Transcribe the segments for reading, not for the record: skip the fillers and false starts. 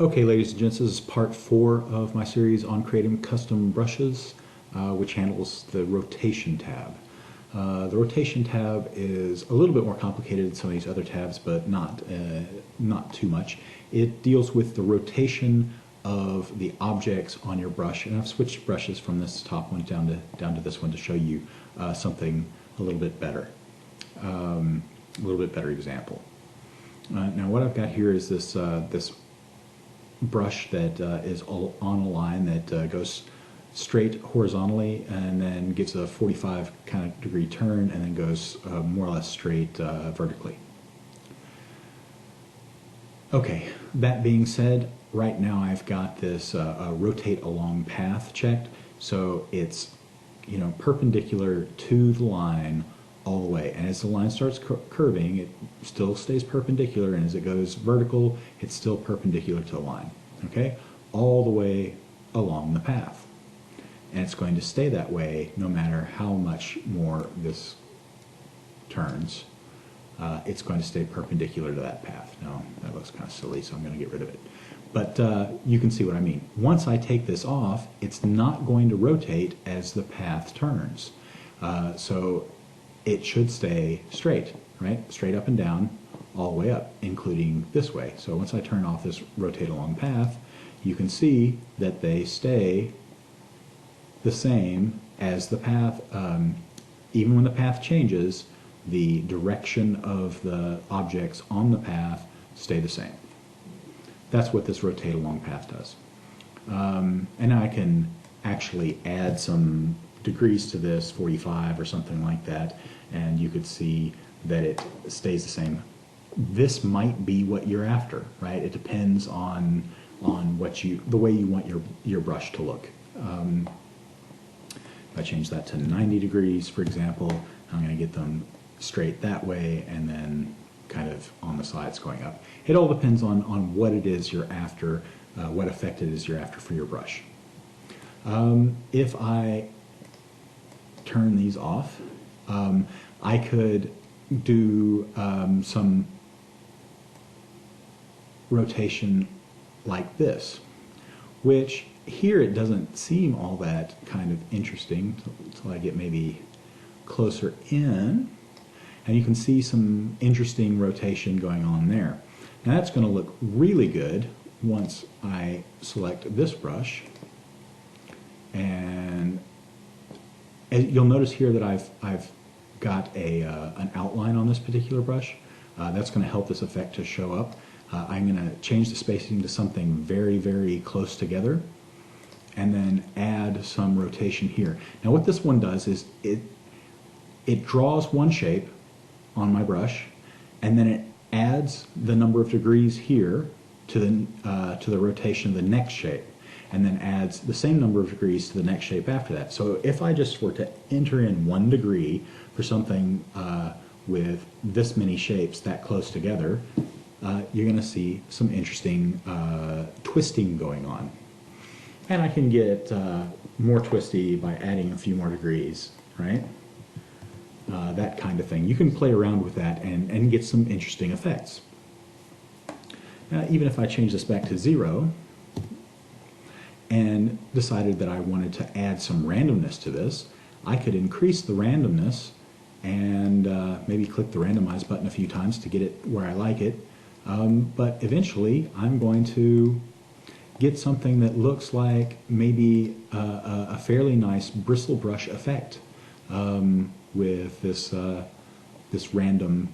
Okay, ladies and gents, this is part 4 of my series on creating custom brushes, which handles the rotation tab. The rotation tab is a little bit more complicated than some of these other tabs, but not too much. It deals with the rotation of the objects on your brush, and I've switched brushes from this top one down to this one to show you something a little bit better, example. Now, what I've got here is this this brush that is all on a line that goes straight horizontally and then gives a 45 kind of degree turn and then goes more or less straight vertically. Okay, that being said, right now I've got this rotate along path checked, so it's perpendicular to the line all the way, and as the line starts curving, it still stays perpendicular, and as it goes vertical, it's still perpendicular to the line, okay, all the way along the path. And it's going to stay that way no matter how much more this turns. It's going to stay perpendicular to that path. Now, that looks kind of silly, so I'm going to get rid of it. But you can see what I mean. Once I take this off, it's not going to rotate as the path turns. So it should stay straight, right? Straight up and down, all the way up, including this way. So once I turn off this rotate along path, you can see that they stay the same as the path. Even when the path changes, the direction of the objects on the path stay the same. That's what this rotate along path does. And now I can actually add some degrees to this, 45 or something like that, and you could see that it stays the same. This might be what you're after, right? It depends on what the way you want your brush to look. If I change that to 90 degrees, for example, I'm going to get them straight that way and then kind of on the sides going up. It all depends on what it is you're after, what effect it is you're after for your brush. If I turn these off, I could do some rotation like this, which here it doesn't seem all that kind of interesting until I get maybe closer in, and you can see some interesting rotation going on there. Now that's going to look really good once I select this brush, and you'll notice here that I've got an outline on this particular brush. That's going to help this effect to show up. I'm going to change the spacing to something very, very close together, and then add some rotation here. Now what this one does is it draws one shape on my brush, and then it adds the number of degrees here to the rotation of the next shape, and then adds the same number of degrees to the next shape after that. So if I just were to enter in 1 degree for something with this many shapes that close together, you're going to see some interesting twisting going on. And I can get more twisty by adding a few more degrees, right? That kind of thing. You can play around with that and get some interesting effects. Now, even if I change this back to 0 and decided that I wanted to add some randomness to this, I could increase the randomness and maybe click the randomize button a few times to get it where I like it. But eventually I'm going to get something that looks like maybe a fairly nice bristle brush effect with this random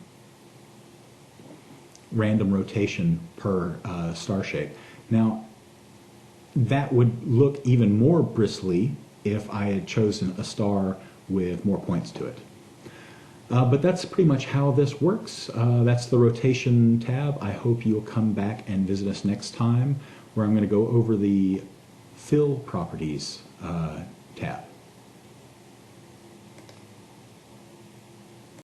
rotation per star shape. Now that would look even more bristly if I had chosen a star with more points to it. But that's pretty much how this works. That's the rotation tab. I hope you'll come back and visit us next time, where I'm going to go over the fill properties tab.